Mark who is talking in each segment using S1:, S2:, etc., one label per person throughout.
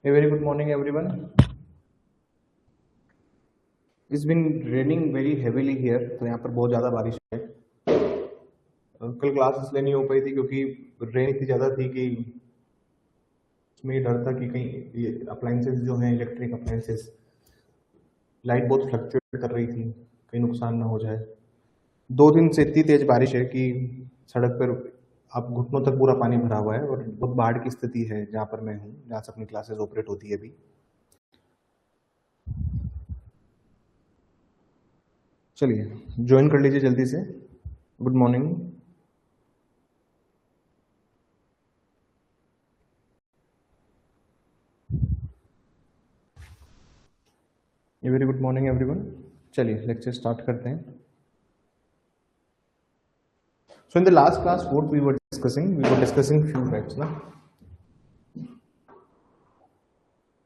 S1: A very good morning, everyone. It's been raining very heavily here. तो यहाँ पर बहुत ज़्यादा बारिश है। कल क्लास इसलिए नहीं हो पाई थी क्योंकि रेन इतनी ज़्यादा थी कि उसमें ये डर था कि कहीं ये अप्लाइंसेस जो हैं इलेक्ट्रिक अप्लाइंसेस लाइट बहुत फ्लक्चुएट कर रही थी, कहीं नुकसान ना हो जाए। 2 दिन से इतनी तेज बारिश है कि सड़क पर आप घुटनों तक पूरा पानी भरा हुआ है और बहुत बाढ़ की स्थिति है जहाँ पर मैं हूँ, जहाँ से अपनी क्लासेस ऑपरेट होती है अभी। चलिए ज्वाइन कर लीजिए जल्दी से। Good morning. Very good morning everyone. चलिए लेक्चर स्टार्ट करते हैं। So in the last class what we were discussing few facts ना।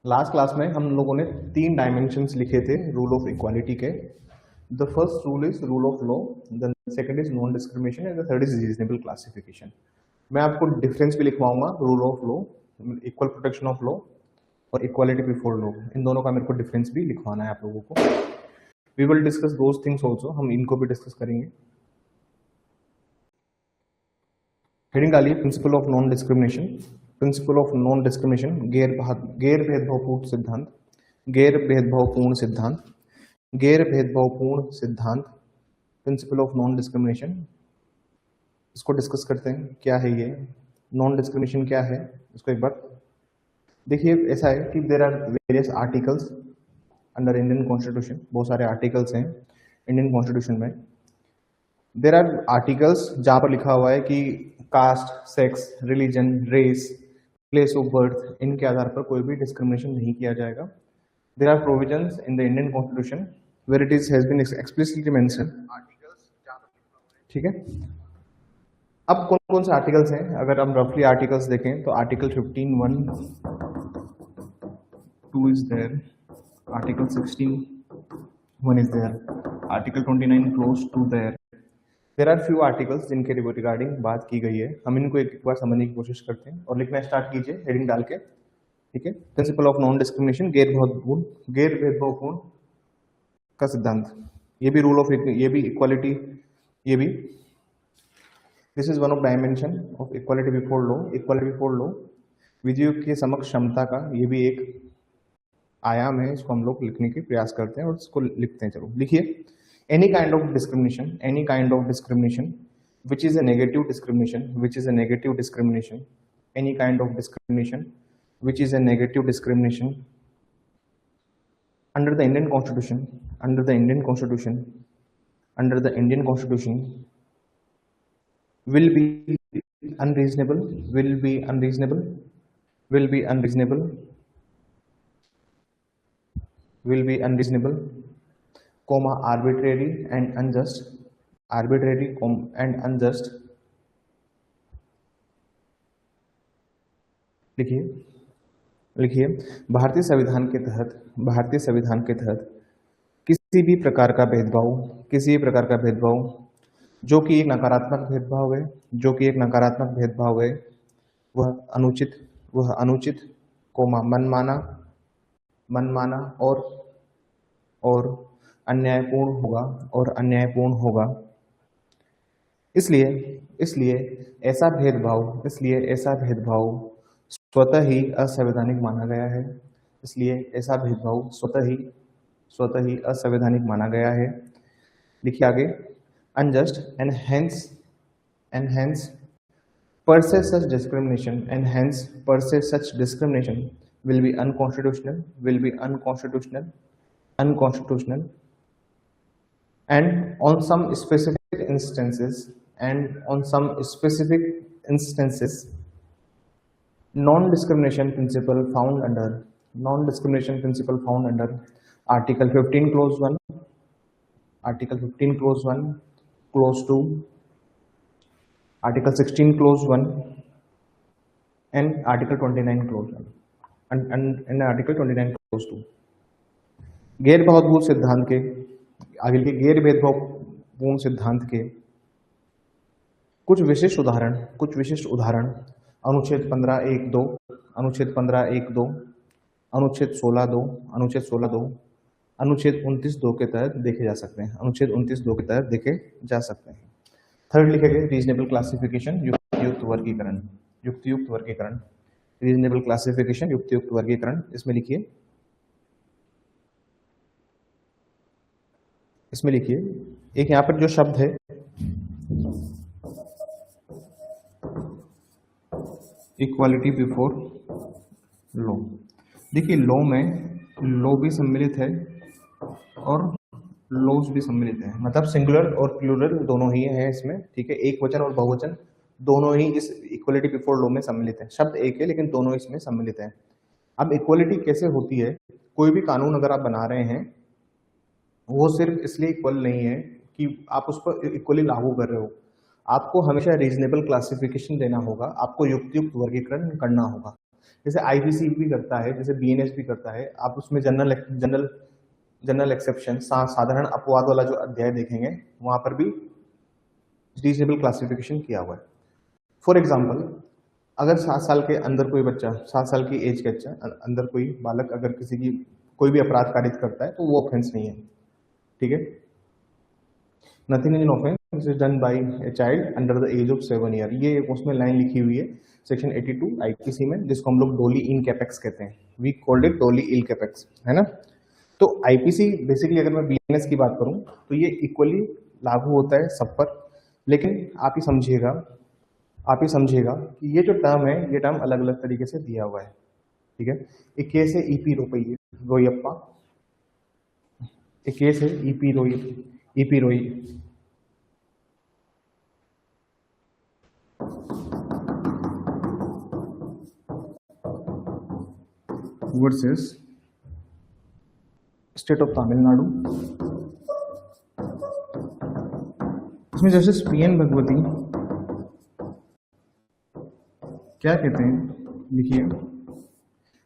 S1: लास्ट क्लास में हम लोगों ने 3 डायमेंशंस लिखे थे रूल ऑफ इक्वालिटी के। The first rule is rule of law, the second is non discrimination and the third is reasonable classification. मैं आपको डिफरेंस भी लिखवाऊंगा, rule of law, equal protection of law और इक्वालिटी बिफोर लॉ, इन दोनों का मेरे को डिफरेंस भी लिखवाना है आप लोगों को। We will discuss those things also, हम इनको भी डिस्कस करेंगे। हेडिंग डालिए principle of non discrimination. Principle of non discrimination, गैर भेदभावपूर्ण सिद्धांत, गैर भेदभावपूर्ण सिद्धांत, गैर भेदभावपूर्ण सिद्धांत, प्रिंसिपल ऑफ नॉन डिस्क्रिमिनेशन। इसको डिस्कस करते हैं, क्या है ये नॉन डिस्क्रिमिनेशन, क्या है इसको एक बार देखिए। ऐसा है कि there are various articles under Indian constitution, बहुत सारे आर्टिकल्स हैं इंडियन कॉन्स्टिट्यूशन में। देयर आर आर्टिकल्स जहां पर लिखा हुआ है कि caste, sex, religion, race, place of birth, इनके आधार पर कोई भी डिस्क्रिमिनेशन नहीं किया जाएगा। There are provisions in the Indian constitution where it is has been explicitly mention. ठीक है, अब कौन कौन से आर्टिकल्स हैं अगर हम रफली आर्टिकल्स देखें तो article 15(1)(2) is there, article 16(1) is there, article 29 close to there. There are few articles जिनके रिगार्डिंग बात की गई है। हम इनको एक बार समझने की कोशिश करते हैं और लिखना स्टार्ट कीजिए हेडिंग डाल के। ठीक है, प्रिंसिपल ऑफ नॉन डिस्क्रिमिनेशन, गैर भेदभावपूर्ण का सिद्धांत, ये भी रूल ऑफ, ये भी इक्वालिटी, ये भी this is one of dimension of equality before law. Equality before law, विधियों के समक्ष क्षमता का ये भी एक आयाम है। इसको हम लोग लिखने की प्रयास करते हैं और इसको लिखते हैं। चलो लिखिए, any kind of discrimination, any kind of discrimination which is a negative discrimination, which is a negative discrimination, any kind of discrimination which is a negative discrimination under the Indian Constitution, under the Indian Constitution, under the Indian Constitution will be unreasonable, will be unreasonable, will be unreasonable, will be unreasonable, comma arbitrary and unjust, arbitrary and unjust। लिखिए लिखिए, भारतीय संविधान के तहत, भारतीय संविधान के तहत किसी भी प्रकार का भेदभाव, किसी भी प्रकार का भेदभाव जो कि एक नकारात्मक भेदभाव है, जो कि एक नकारात्मक भेदभाव है, वह अनुचित, वह अनुचित, कोमा मनमाना, मनमाना और अन्यायपूर्ण होगा, और अन्यायपूर्ण होगा। इसलिए इसलिए ऐसा भेदभाव, इसलिए ऐसा भेदभाव स्वतः ही असंवैधानिक माना गया है। इसलिए ऐसा भेदभाव स्वतः ही असंवैधानिक माना गया है। लिखिए आगे, unjust and hence per se such discrimination, and hence per se such discrimination will be unconstitutional, will be unconstitutional, unconstitutional, and on some specific instances, and on some specific instances, non-discrimination principle found under, non-discrimination principle found under Article 15 clause 1, Article 15 clause 1, clause 2, Article 16 clause 1 and Article 29 clause 1 and Article 29 clause 2। गैर भेदभावपूर्ण सिद्धांत के आगे के गैर भेदभावपूर्ण सिद्धांत के कुछ विशिष्ट उदाहरण अनुच्छेद 15(1)(2), अनुच्छेद 15(1)(2), अनुच्छेद 16(2), अनुच्छेद 16(2), अनुच्छेद 29(2) के तहत देखे जा सकते हैं, अनुच्छेद 29(2) के तहत देखे जा सकते हैं। थर्ड लिखेंगे रीजनेबल क्लासिफिकेशन, युक्तियुक्त वर्गीकरण, युक्तियुक्त वर्गीकरण, रीजनेबल क्लासिफिकेशन, युक्तियुक्त वर्गीकरण। इसमें लिखिए, इसमें लिखिए एक यहाँ पर जो शब्द है इक्वालिटी बिफोर लॉ। देखिए लॉ में लॉ भी सम्मिलित है और लॉज भी सम्मिलित है, मतलब सिंगुलर और प्लूरल दोनों ही है इसमें, ठीक है। एक वचन और बहुवचन दोनों ही इस इक्वालिटी बिफोर लॉ में सम्मिलित है। शब्द एक है लेकिन दोनों इसमें सम्मिलित है। अब इक्वालिटी कैसे होती है? कोई भी कानून अगर आप बना रहे हैं वो सिर्फ इसलिए इक्वल नहीं है कि आप उस पर इक्वली लागू कर रहे हो, आपको हमेशा रीजनेबल क्लासिफिकेशन देना होगा, आपको युक्तियुक्त वर्गीकरण करना होगा। जैसे आईपीसी भी करता है, जैसे बीएनएस भी करता है, आप उसमें जनरल एक्सेप्शन, साधारण अपवाद वाला जो अध्याय देखेंगे वहां पर भी रीजनेबल क्लासिफिकेशन किया हुआ है। फॉर एग्जाम्पल, अगर 7 साल के अंदर कोई बच्चा, 7 साल की एज के अंदर कोई बालक अगर किसी की कोई भी अपराध कारित करता है तो वो ऑफेंस नहीं है, ठीक है। Nothing is an offence is done by a child under the age of 7 year, ये उसमें लाइन लिखी हुई है सेक्शन 82 आईपीसी में, जिसको हम लोग डोली इन कैपेक्स कहते हैं। वी कॉल्ड इट डोली इन कैपेक्स, है ना। तो आईपीसी बेसिकली अगर मैं बीएनएस की बात करूं तो ये इक्वली लागू होता है सब पर, लेकिन आप ही समझिएगा कि ये जो टर्म है ये टर्म अलग अलग तरीके से दिया हुआ है, ठीक है। एक केस है ईपी रोयप्पा, एक केस है ईपी रोई वर्सेस स्टेट ऑफ तमिलनाडु। इसमें जस्टिस पीएन भगवती क्या कहते हैं, लिखिए,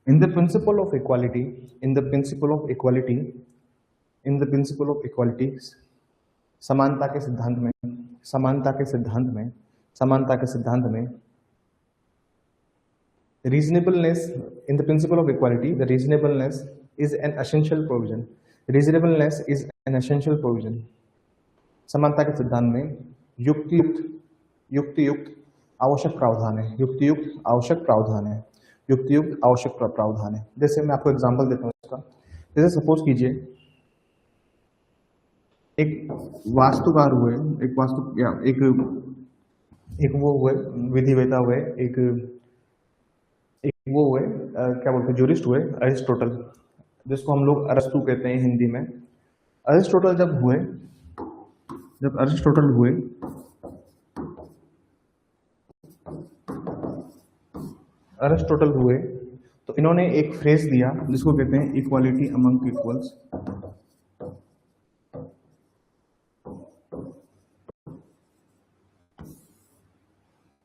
S1: in the principle of equality, in the principle of equality, in the principle of equality, समानता के सिद्धांत में, समानता के सिद्धांत में, समानता के सिद्धांत में reasonableness, in the principle of equality, the reasonableness is an essential provision, reasonableness is an essential provision। समानता के सिद्धांत में युक्तियुक्त आवश्यक प्रावधान है, युक्तियुक्त आवश्यक प्रावधान है, युक्तियुक्त आवश्यक प्रावधान है। जैसे मैं आपको एग्जांपल देता हूँ इसका, जैसे सपोज कीजिए एक वास्तुकार हुए, एक वास्तु या एक वो हुए विधिवेता हुए, एक वो हुए क्या बोलते हैं, जूरिस्ट हुए अरिस्टोटल, जिसको हम लोग अरस्तु कहते हैं हिंदी में। अरिस्टोटल हुए तो इन्होंने एक फ्रेज दिया जिसको कहते हैं इक्वालिटी अमंग इक्वल्स।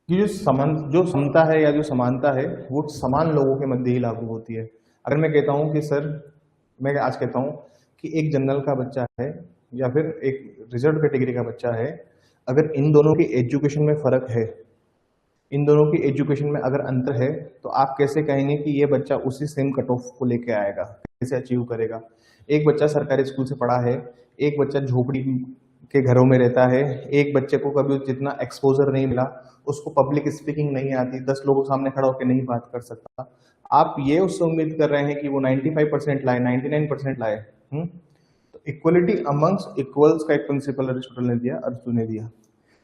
S1: ये जो समता है या जो समानता है वो समान लोगों के मध्य ही लागू होती है। अगर मैं कहता हूं कि सर, मैं आज कहता हूं कि एक जनरल का बच्चा है या फिर एक रिजर्व कैटेगरी का बच्चा है, अगर इन दोनों की एजुकेशन में फर्क है, इन दोनों की एजुकेशन में अगर अंतर है, तो आप कैसे कहेंगे कि ये बच्चा उसी सेम कट ऑफ को लेके आएगा, कैसे अचीव करेगा। एक बच्चा सरकारी स्कूल से पढ़ा है, एक बच्चा झोपड़ी के घरों में रहता है, एक बच्चे को कभी जितना एक्सपोजर नहीं मिला, उसको पब्लिक स्पीकिंग नहीं आती, 10 लोगों के सामने खड़ा होकर नहीं बात कर सकता, आप ये उससे उम्मीद कर रहे हैं कि वो 95% लाए, 99% लाए। तो इक्वलिटी अमंग्स इक्वल्स का एक प्रिंसिपल अरिस्टोटल ने दिया, अरस्तु ने दिया।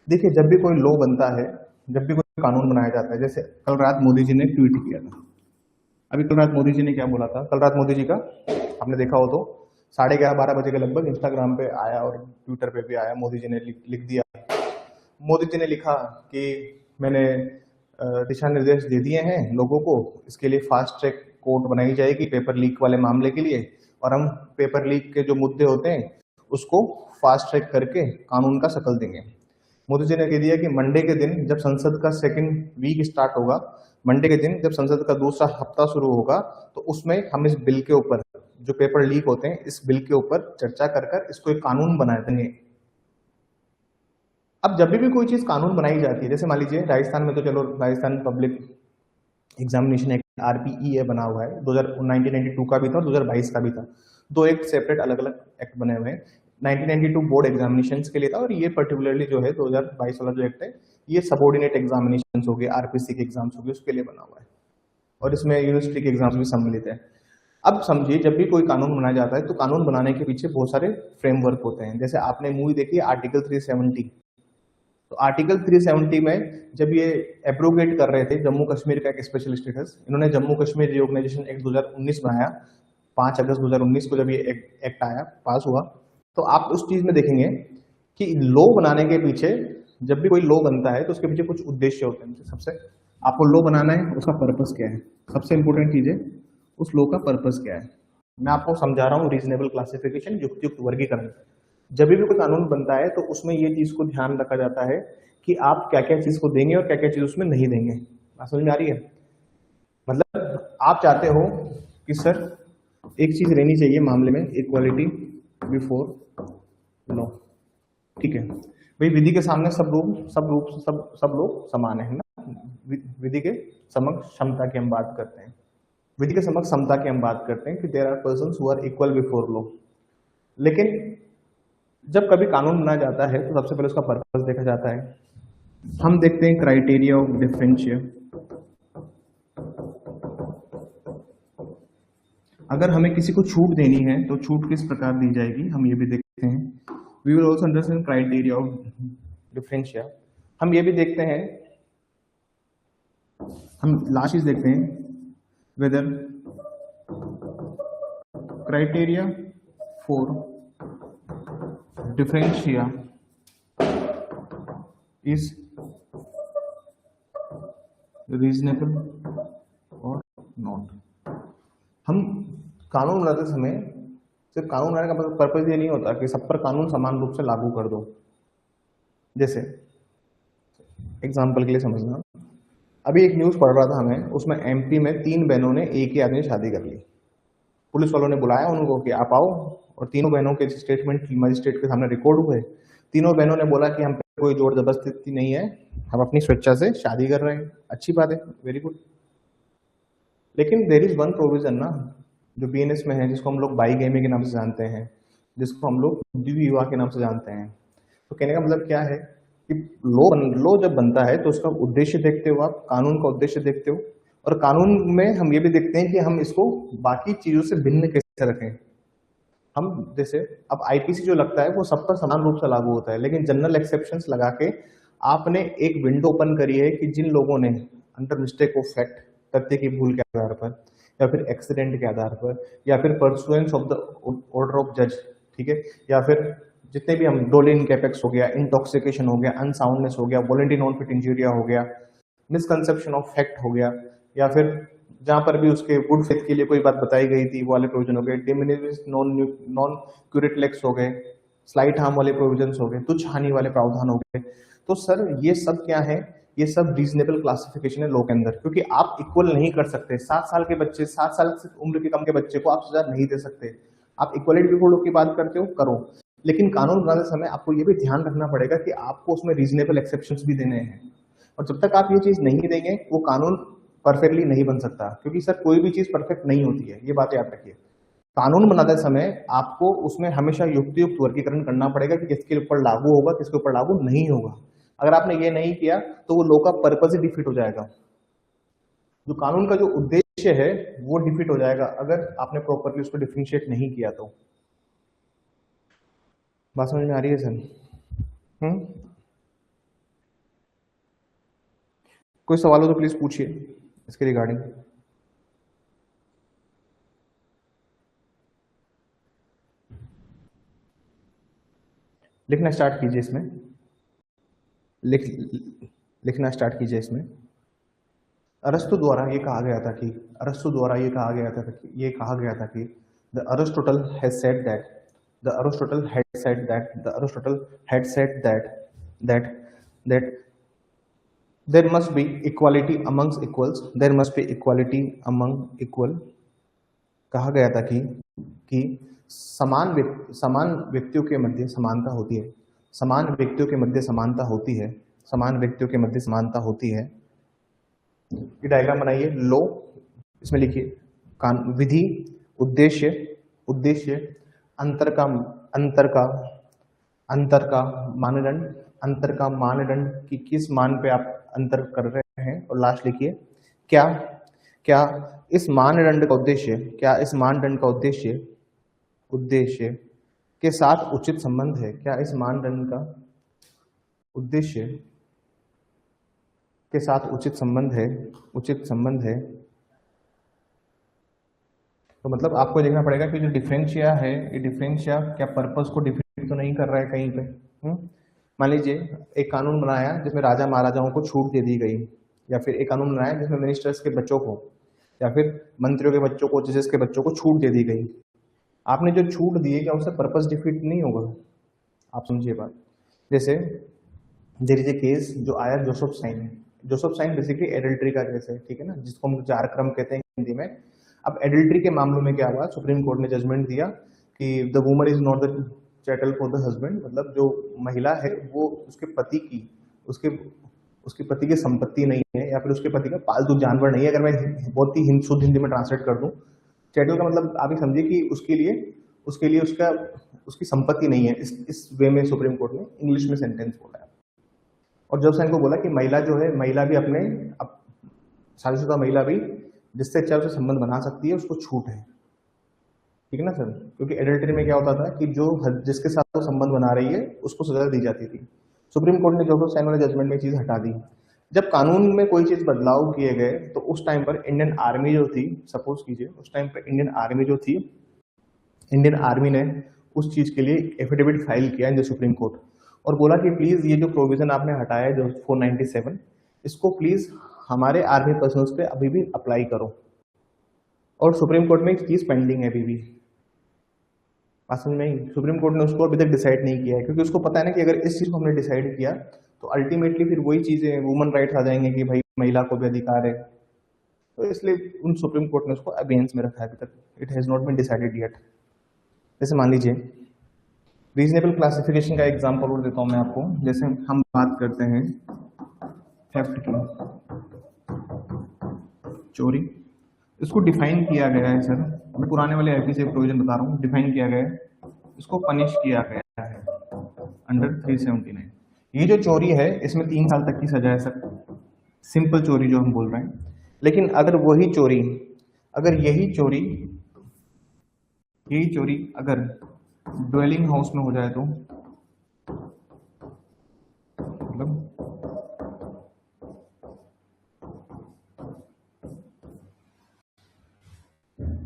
S1: देखिए जब भी कोई लॉ बनता है, जब भी कोई कानून बनाया जाता है, जैसे कल रात मोदी जी ने ट्वीट किया था, अभी कल रात मोदी जी ने क्या बोला था, कल रात मोदी जी का आपने देखा हो तो 11:30-12 बजे के लगभग इंस्टाग्राम पे आया और ट्विटर पे भी आया, मोदी जी ने लिख दिया। मोदी जी ने लिखा कि मैंने दिशा निर्देश दे दिए हैं लोगों को, इसके लिए फास्ट ट्रैक कोर्ट बनाई जाएगी पेपर लीक वाले मामले के लिए, और हम पेपर लीक के जो मुद्दे होते हैं उसको फास्ट ट्रैक करके कानून का शक्ल देंगे। मोदी जी ने कह दिया कि मंडे के दिन जब संसद का सेकंड वीक स्टार्ट होगा, मंडे के दिन जब संसद का दूसरा हफ्ता शुरू होगा, तो उसमें हम इस बिल के ऊपर, जो पेपर लीक होते हैं, इस बिल के ऊपर चर्चा कर इसको एक कानून बना देंगे। अब जब भी कोई चीज कानून बनाई जाती है, जैसे मान लीजिए राजस्थान में, तो चलो राजस्थान पब्लिक एग्जामिनेशन RPEA बना हुआ है, 1992 का भी था और 2022 का भी था। दो एक सेपरेट अलग अलग एक्ट बने हुए हैं। 1992 बोर्ड एग्जामिनेशंस के लिए था और ये पर्टिकुलरली जो है 2022 वाला जो एक्ट है ये सबऑर्डिनेट एग्जामिनेशंस हो गए, RPC के एग्जाम्स हो गए, उसके लिए बना हुआ है और इसमें यूनिवर्सिटी के एग्जाम्स भी सम्मिलित है। अब समझिए, जब भी कोई कानून बनाया जाता है तो कानून बनाने के पीछे बहुत सारे फ्रेमवर्क होते हैं। जैसे आपने मूवी देखी आर्टिकल 370, तो आर्टिकल 370 में जब ये एब्रोगेट कर रहे थे जम्मू कश्मीर का एक स्पेशल स्टेटस, इन्होंने जम्मू कश्मीर रिओर्गेनाइजेशन एक्ट 2019 बनाया। 5 अगस्त 2019 को जब ये एक्ट आया, पास हुआ, तो आप उस चीज में देखेंगे कि लॉ बनाने के पीछे, जब भी कोई लॉ बनता है तो उसके पीछे कुछ उद्देश्य होते हैं। सबसे आपको लॉ बनाना है, उसका पर्पस क्या है, सबसे इंपॉर्टेंट चीज है उस लॉ का पर्पस क्या है। मैं आपको समझा रहा हूँ रीजनेबल क्लासिफिकेशन, युक्तियुक्त वर्गीकरण। जब भी कोई कानून बनता है तो उसमें ये चीज को ध्यान रखा जाता है कि आप क्या क्या चीज को देंगे और क्या क्या चीज उसमें नहीं देंगे। बात समझ में आ रही है? मतलब आप चाहते हो कि सर एक चीज रहनी चाहिए मामले में, इक्वालिटी बिफोर लॉ, ठीक है भाई, विधि के सामने सब लोग समान है ना। विधि के समक्ष क्षमता की हम बात करते हैं, विधि के समक्ष समता की हम बात करते हैं कि there are persons who are equal before law. लेकिन जब कभी कानून बनाया जाता है तो सबसे पहले उसका पर्पस देखा जाता है। हम देखते हैं क्राइटेरिया ऑफ डिफरेंशियल। अगर हमें किसी को छूट देनी है तो छूट किस प्रकार दी जाएगी, हम ये भी देखते हैं। We will also understand criteria of differential. हम ये भी देखते हैं, हम लास्ट चीज देखते हैं whether criteria for differentia is reasonable और नॉट। हम कानून बनाते समय सिर्फ कानून बनाने का पर्पज ये नहीं होता कि सब पर कानून समान रूप से लागू कर दो। जैसे एग्जाम्पल के लिए समझना, अभी एक न्यूज पढ़ रहा था हमें, उसमें MP में 3 बहनों ने एक ही आदमी से शादी कर ली। पुलिस वालों ने बुलाया उनको कि आप आओ, और तीनों बहनों के स्टेटमेंट मजिस्ट्रेट के सामने रिकॉर्ड हुए। तीनों बहनों ने बोला कि हम पे कोई जोर जबरदस्ती नहीं है, हम अपनी स्वेच्छा से शादी कर रहे हैं। अच्छी बात है, वेरी गुड। लेकिन देर इज वन प्रोविजन ना, जो BNS में है, जिसको हम लोग बाईगेमी के नाम से जानते हैं, जिसको हम लोग द्विविवाह विवाह के नाम से जानते हैं। तो कहने का मतलब क्या है कि लॉ जब बनता है तो उसका उद्देश्य देखते हो, आप कानून का उद्देश्य देखते हो, और कानून में हम ये भी देखते हैं कि हम इसको बाकी चीजों से भिन्न कैसे रखें। हम जैसे अब IPC जो लगता है वो सब पर समान रूप से लागू होता है, लेकिन जनरल एक्सेप्शंस लगा के आपने एक विंडो ओपन करी है कि जिन लोगों ने अंडर मिस्टेक ऑफ फैक्ट, तथ्य की भूल के आधार पर, या फिर एक्सीडेंट के आधार पर, या फिर pursuance of the order of जज, ठीक है, या फिर जितने भी हम डोलिन कैपेक्स हो गया, इंटॉक्सिकेशन हो गया, अनसाउंडनेस हो गया, वॉलंटरी नॉन फिट इंजूरिया हो गया, मिसकंसेप्शन ऑफ फैक्ट हो गया, या फिर जहां पर भी उसके गुड फेथ के लिए कोई बात बताई गई थी वो वाले प्रोविजन हो गए, डिमिनिश नॉन क्यूरेटलेक्स हो गए, स्लाइट हार्म वाले प्रोविजन हो गए, तुच्छ हानि वाले प्रावधान हो गए। तो सर ये सब क्या है, ये सब रीजनेबल क्लासिफिकेशन है लॉ के अंदर, क्योंकि आप इक्वल नहीं कर सकते। 7 साल के बच्चे, 7 साल से उम्र के कम के बच्चे को आप सजा नहीं दे सकते। आप इक्वलिटी बिफोर लॉ की बात करते हो, करो, लेकिन कानून बनाते समय आपको ये भी ध्यान रखना पड़ेगा कि आपको उसमें रीजनेबल एक्सेप्शंस भी देने हैं। और जब तक आप ये चीज नहीं देंगे वो कानून परफेक्टली नहीं बन सकता, क्योंकि सर कोई भी चीज परफेक्ट नहीं होती है, ये बात याद रखिए। कानून बनाते समय आपको उसमें हमेशा युक्तियुक्त वर्गीकरण करना पड़ेगा कि किसके ऊपर लागू होगा, किसके ऊपर लागू नहीं होगा। अगर आपने ये नहीं किया तो वो लॉ का पर्पस ही डिफीट हो जाएगा, जो कानून का जो उद्देश्य है वो डिफीट हो जाएगा अगर आपने प्रॉपरली उसको डिफरेंशिएट नहीं किया तो। बात समझ में आ रही है सर? कोई सवाल हो तो प्लीज पूछिए इसके रिगार्डिंग। लिखना स्टार्ट कीजिए इसमें, लिखना स्टार्ट कीजिए इसमें। अरस्तु द्वारा ये कहा गया था कि the Aristotle has said that that there must be equality amongst equals, there must be equality among equal. कहा गया था कि समान व्यक्तियों के मध्य समानता होती है, समान व्यक्तियों के मध्य समानता होती है, समान व्यक्तियों के मध्य समानता होती है। ये डायग्राम बनाइए। लो इसमें लिखिए विधि, उद्देश्य, उद्देश्य, अंतर का अंतर का अंतर का मानदंड, अंतर का मानदंड कि किस मान पे आप अंतर कर रहे हैं, और लास्ट लिखिए क्या क्या इस मानदंड का उद्देश्य, क्या इस मानदंड का उद्देश्य उद्देश्य के साथ उचित संबंध है, क्या इस मानदंड का उद्देश्य के साथ उचित संबंध है, उचित संबंध है। तो मतलब आपको देखना पड़ेगा कि जो डिफरेंशिया है, ये डिफरेंशिया क्या पर्पस को डिफीट तो नहीं कर रहा है कहीं पे। मान लीजिए एक कानून बनाया जिसमें राजा महाराजाओं को छूट दे दी गई, या फिर एक कानून बनाया जिसमें मिनिस्टर्स के बच्चों को या फिर मंत्रियों के बच्चों को, जजेस के बच्चों को छूट दे दी गई। आपने जो छूट दी है क्या उससे पर्पस डिफीट नहीं होगा? आप समझिए बात। जैसे देयर इज ए केस जो आया Joseph Shine. Joseph Shine basically adultery का केस है, ठीक है ना, जिसको हम जारक्रम कहते हैं हिंदी में। अब एडल्ट्री के मामलों में क्या हुआ, सुप्रीम कोर्ट ने जजमेंट दिया कि the woman is not the chattel for the husband, मतलब जो महिला है वो उसके पति की, उसके पति की संपत्ति नहीं है, या फिर उसके पति का पालतू जानवर नहीं है। अगर मैं बहुत ही शुद्ध हिंदी में ट्रांसलेट कर दूं, चैटल का मतलब आप ही समझिए कि उसके लिए उसकी संपत्ति नहीं है। इस वे में सुप्रीम कोर्ट ने इंग्लिश में सेंटेंस बोला है। और जब से को बोला कि महिला जो है, महिला भी अपने शादीशुदा महिला भी जिससे चाहे उसे संबंध बना सकती है, उसको छूट है, ठीक है ना सर। क्योंकि एडल्ट्री में क्या होता था कि जो जिसके साथ वो संबंध बना रही है उसको सजा दी जाती थी। सुप्रीम कोर्ट ने जोसेफ साइन वाले जजमेंट में चीज हटा दी। जब कानून में कोई चीज बदलाव किए गए तो उस टाइम पर इंडियन आर्मी जो थी, सपोज कीजिए उस टाइम पर इंडियन आर्मी जो थी, इंडियन आर्मी ने उस चीज के लिए एफिडेविट फाइल किया इन द सुप्रीम कोर्ट और बोला कि प्लीज ये जो प्रोविजन आपने हटाया जो 497, इसको प्लीज हमारे आर्मी पर्सनल्स पे अभी भी अप्लाई करो। और सुप्रीम कोर्ट में एक चीज पेंडिंग है अभी भी, बात समझ में आई? सुप्रीम कोर्ट ने उसको अभी तक डिसाइड नहीं किया है, क्योंकि उसको पता है ना कि अगर इस चीज को हमने डिसाइड किया तो अल्टीमेटली फिर वही चीजें वुमन राइट्स आ जाएंगे कि भाई महिला को भी अधिकार है। तो इसलिए उन सुप्रीम कोर्ट ने उसको अगेंस्ट में रखा है अभी तक। It has not been decided yet. जैसे मान लीजिए रीजनेबल क्लासिफिकेशन का एग्जांपल और देता हूं मैं आपको। जैसे हम बात करते हैं थेफ्ट की, चोरी, इसको डिफाइन किया गया है सर, मैं पुराने वाले आईपीसी प्रोविजन बता रहा हूँ, डिफाइन किया गया है, इसको पनिश किया गया है अंडर 379। ये जो चोरी है इसमें 3 साल तक की सजा है सर, सिंपल चोरी जो हम बोल रहे हैं। लेकिन अगर वही चोरी, अगर यही चोरी अगर ड्वेलिंग हाउस में हो जाए तो मतलब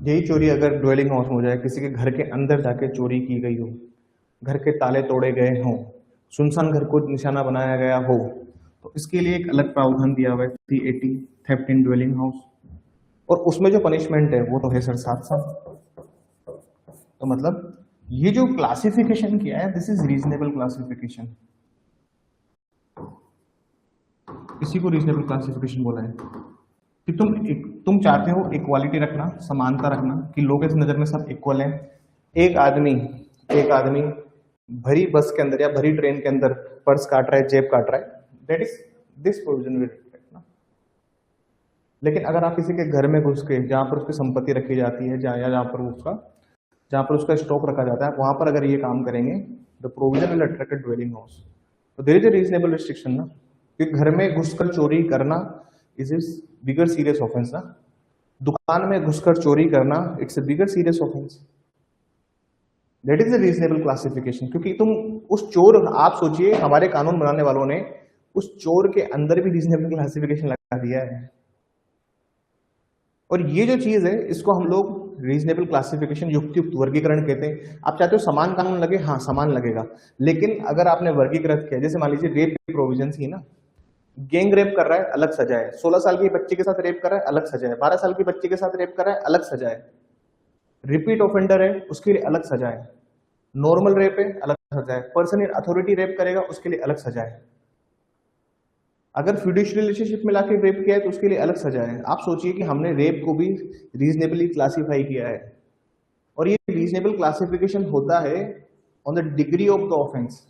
S1: यही चोरी अगर ड्वेलिंग हाउस में हो जाए, किसी के घर के अंदर जाके चोरी की गई हो, घर के ताले तोड़े गए हों, सुनसान घर को निशाना बनाया गया हो, तो इसके लिए एक अलग प्रावधान दिया हुआ है 380 थेफ्ट इन ड्वेलिंग हाउस। और उसमें जो पनिशमेंट है वो तो है सर 7 साल। तो मतलब ये जो क्लासिफिकेशन किया है दिस इज रीजनेबल क्लासिफिकेशन, इसी को रीजनेबल क्लासिफिकेशन बोला है कि तुम चाहते हो इक्वालिटी रखना, समानता रखना, कि लोगों की नजर में सब इक्वल हैं। एक आदमी भरी बस के अंदर या भरी ट्रेन के अंदर पर्स काट रहा है, जेब काट रहा है, that is this provision will reflect ना। लेकिन अगर आप किसी के घर में घुस के, जहां पर उसकी संपत्ति रखी जाती है, जहां पर उसका स्टॉक रखा जाता है, वहां पर अगर ये काम करेंगे, the provision will attract dwelling house. तो there is a reasonable restriction ना, कि घर में घुसकर चोरी करना इज बिगर सीरियस ऑफेंस ना। दुकान में घुसकर चोरी करना it's a bigger serious offence. That is the reasonable classification. क्योंकि तुम उस चोर, आप सोचिए हमारे कानून बनाने वालों ने उस चोर के अंदर भी रीजनेबल क्लासिफिकेशन लगा दिया है। और ये जो चीज है इसको हम लोग रीजनेबल क्लासिफिकेशन, युक्तियुक्त वर्गीकरण कहते हैं। आप चाहते हो समान कानून लगे, हाँ समान लगेगा, लेकिन अगर आपने वर्गीकृत किया, जैसे मान लीजिए रेप की प्रोविजन ही ना, गैंग रेप कर रहा है अलग सजा है, 16 साल की बच्चे के साथ रेप कर रहा है अलग सजा है, 12 साल की बच्चे के साथ रेप कर रहा है अलग सजा है, रिपीट ऑफेंडर है उसके लिए अलग सजा है, नॉर्मल रेप है अलग सजा है, पर्सन इन अथॉरिटी रेप करेगा उसके लिए अलग सजा है, अगर फ्यूडिशियल रिलेशनशिप में लाके रेप किया है तो उसके लिए अलग सजा है। आप सोचिए कि हमने रेप को भी रीजनेबली क्लासीफाई किया है। और ये रीजनेबल क्लासिफिकेशन होता है on the degree of the offence.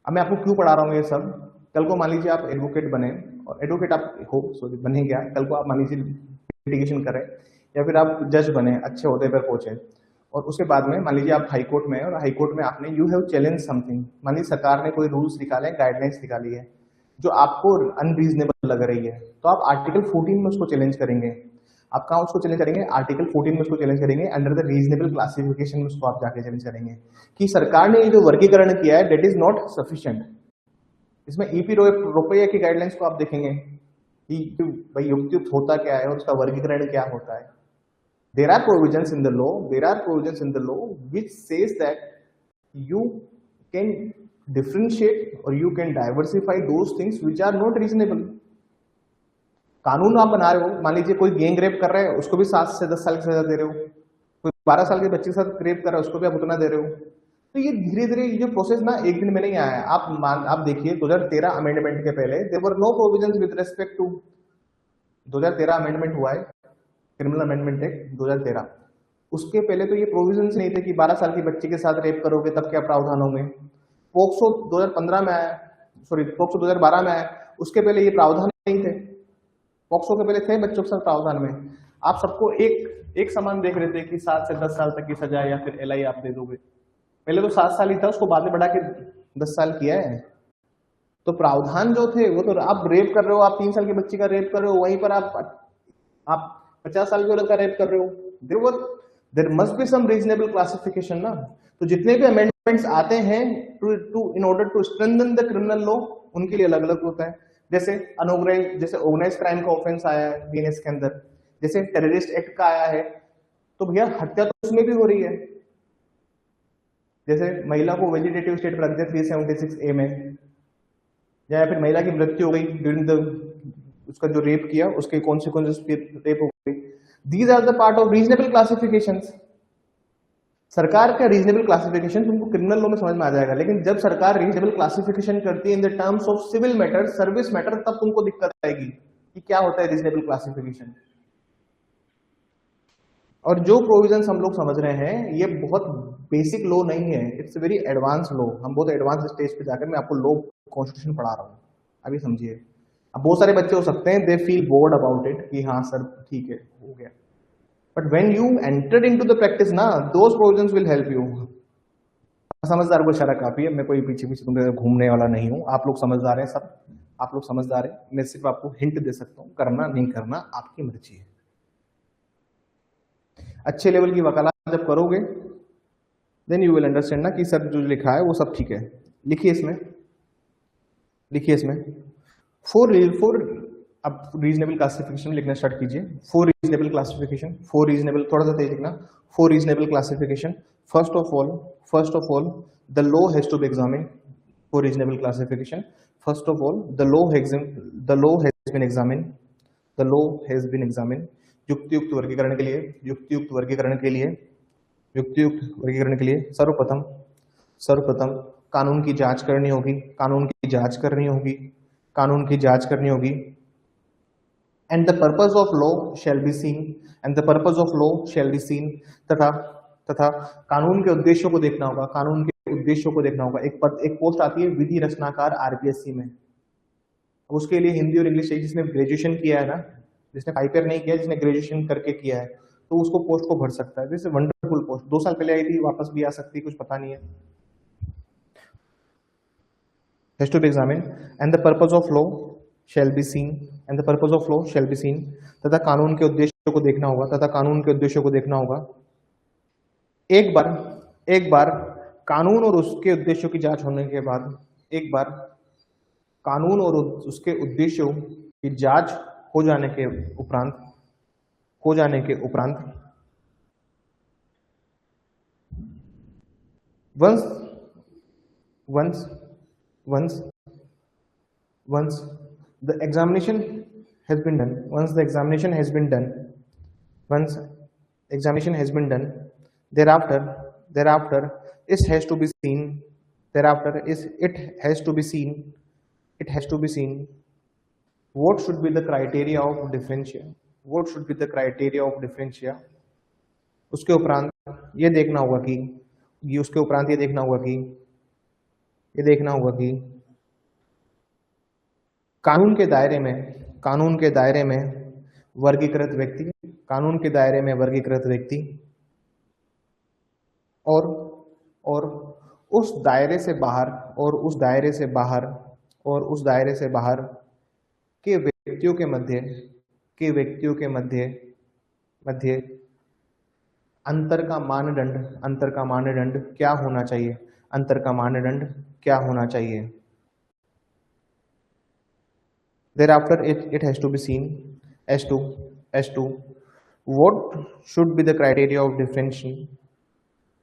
S1: अब मैं आपको क्यों पढ़ा रहा हूँ ये सब, कल को मान लीजिए आप एडवोकेट बने, और एडवोकेट आप हो, सॉरी बने क्या, कल को आप मान लीजिए लिटिगेशन करें, या फिर आप जज बने, अच्छे ओहदे पर पहुंचे, और उसके बाद में मान लीजिए आप हाई कोर्ट में हैं और हाई कोर्ट में आपने यू हैव चैलेंज समथिंग, मान लीजिए सरकार ने कोई रूल्स निकाले, गाइडलाइंस निकाली है जो आपको अनरीजनेबल लग रही है, तो आप आर्टिकल 14 में उसको चैलेंज करेंगे। आप कहाँ उसको चैलेंज करेंगे? आर्टिकल 14 में उसको चैलेंज करेंगे, अंडर द रीजनेबल क्लासिफिकेशन में उसको आप जाके चैलेंज करेंगे कि सरकार ने ये जो वर्गीकरण किया है दैट इज नॉट सफिशिएंट। इसमें ईपी रुपये की गाइडलाइंस को आप देखेंगे कि भाई युक्त होता क्या है और उसका वर्गीकरण क्या होता है। There are provisions in the law which says that you can differentiate or you can diversify those things which are not reasonable. कानून आप बना रहे हो, मान लीजिए कोई गैंग रेप कर रहा है उसको भी 7 से 10 साल की सजा दे रहे हो, कोई 12 साल के बच्चे के साथ रेप कर रहा है उसको भी आप उतना दे रहे हो। तो ये धीरे धीरे ये जो प्रोसेस ना एक दिन में नहीं आया है। आप देखिए 2013 अमेंडमेंट के पहले there were no provisions with respect to 2013 amendment हुआ है, क्रिमिनल अमेंडमेंट एक्ट 2013। उसके पहले तो ये प्रोविजंस नहीं थे कि 12 साल की बच्ची के साथ रेप करोगे तब क्या प्रावधान होंगे। पोक्सो 2015 में आया, पोक्सो 2012 में आया, उसके पहले ये प्रावधान नहीं थे। पोक्सो के पहले थे बच्चों के साथ प्रावधान में, आप सबको एक समान देख रहे थे कि 7 से 10 साल तक की सजा या फिर एलआई आप दे दोगे। पहले तो 7 साल ही था, उसको बाद में बढ़ा के 10 साल किया है। तो प्रावधान जो थे वो तो आप रेप कर रहे हो, आप 3 साल की बच्ची का रेप कर रहे हो, वहीं पर आप 50 साल की औरत का रेप कर रहे हो। There must be some reasonable classification ना। तो जितने भी अमेंडमेंट्स आते हैं in order to strengthen the criminal law, उनके लिए अलग अलग होता है। जैसे ऑर्गेनाइज क्राइम का ऑफेंस आया है बीएनएस के अंदर, जैसे टेररिस्ट एक्ट का आया है, तो भैया हत्या तो उसमें भी हो रही है। जैसे महिला को वेजिटेटिव स्टेट पर रख दिया 376A में, या फिर महिला की मृत्यु हो गई ड्यूरिंग द उसका जो रेप किया उसके कॉन्सिक्वेंसेस पे रेप हो गई। These are the part of reasonable classifications. सरकार का रीजनेबल क्लासिफिकेशन तुमको क्रिमिनल लॉ में समझ में आ जाएगा, लेकिन जब सरकार रीजनेबल क्लासिफिकेशन करती है in the terms of civil matter, service matter, तब तुमको दिक्कत आएगी कि क्या होता है रीजनेबल क्लासिफिकेशन। और जो प्रोविजंस हम लोग समझ रहे हैं ये बहुत बेसिक लॉ नहीं है, इट्स वेरी एडवांस लॉ। हम बहुत एडवांस स्टेज पे जाकर मैं आपको लॉ कॉन्स्टिट्यूशन पढ़ा रहा हूँ, अभी समझिए। अब बहुत सारे बच्चे हो सकते हैं they feel bored about it कि हाँ सर ठीक है हो गया, but when you enter into the practice ना, दोस प्रोविजंस विल हेल्प यू। समझदार को इशारा काफी है, मैं कोई पीछे पीछे तुम घूमने वाला नहीं हूँ, आप लोग समझदार हैं, सब आप लोग समझदार हैं। मैं सिर्फ आपको हिंट दे सकता हूँ, करना नहीं करना आपकी मर्जी है। अच्छे लेवल की वकालत जब करोगे देन यू विल अंडरस्टैंड ना कि सर जो लिखा है वो सब ठीक है। लिखिए इसमें फोर अब रीजनेबल क्लासिफिकेशन लिखना स्टार्ट कीजिए। फोर रीजनेबल थोड़ा सा तेज लिखना। For reasonable classification. First of all the law has to be examined for reasonable classification. First of all the law has been examined. युक्तियुक्त वर्गीकरण के लिए सर्वप्रथम कानून की जांच करनी होगी। And the purpose of law shall be seen, तथा कानून के उद्देश्यों को देखना होगा। एक पोस्ट आती है विधि रचनाकार आरपीएससी में। अब उसके लिए हिंदी और इंग्लिश चाहिए। जिसने ग्रेजुएशन किया है ना, जिसने हाईपर नहीं किया, जिसने ग्रेजुएशन करके किया है, तो उसको पोस्ट को भर सकता है। दिस इज वंडरफुल पोस्ट, 2 साल पहले आई थी, वापस भी आ सकती है, कुछ पता नहीं है। Has to be examined and the purpose of law shall be seen, तथा कानून के उद्देश्यों को देखना होगा। एक बार कानून और उसके उद्देश्यों की जांच होने के बाद, हो जाने के उपरांत once the examination has been done, thereafter it has to be seen what should be the criteria of differentia। उसके उपरांत ये देखना होगा कि कानून के दायरे में वर्गीकृत व्यक्ति, कानून के दायरे में वर्गीकृत व्यक्ति, और उस दायरे से बाहर और उस दायरे से बाहर और उस दायरे से बाहर के व्यक्तियों के मध्य अंतर का मानदंड क्या होना चाहिए? अंतर का मानदंड क्या होना चाहिए? Thereafter, it has to be seen as to what should be the criteria of differentiation.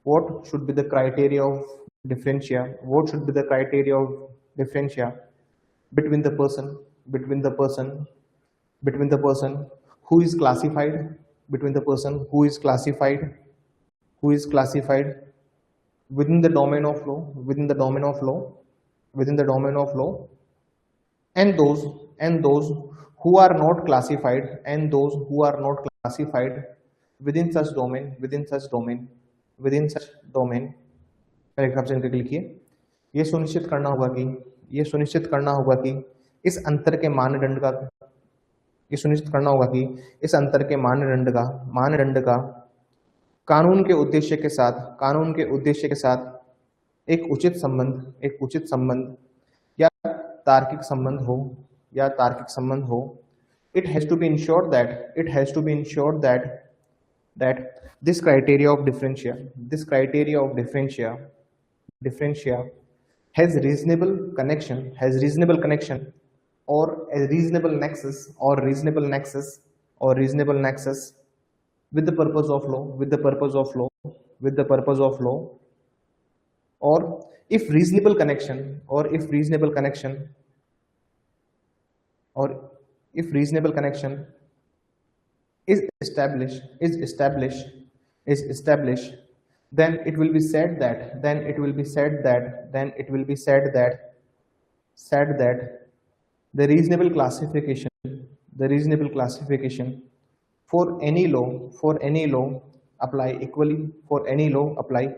S1: What should be the criteria of differentia? What should be the criteria of differentia between the person who is classified, between the person who is classified within the domain of law, and those who are not classified, within such domain. Paragraph से लिखिए, ये सुनिश्चित करना होगा कि इस अंतर के मानदंड का कानून के उद्देश्य के साथ एक उचित संबंध या तार्किक संबंध हो। It has to be ensured that this criteria of differentia has reasonable connection or a reasonable nexus with the purpose of law, or if reasonable connection is established, then it will be said that the reasonable classification for any law apply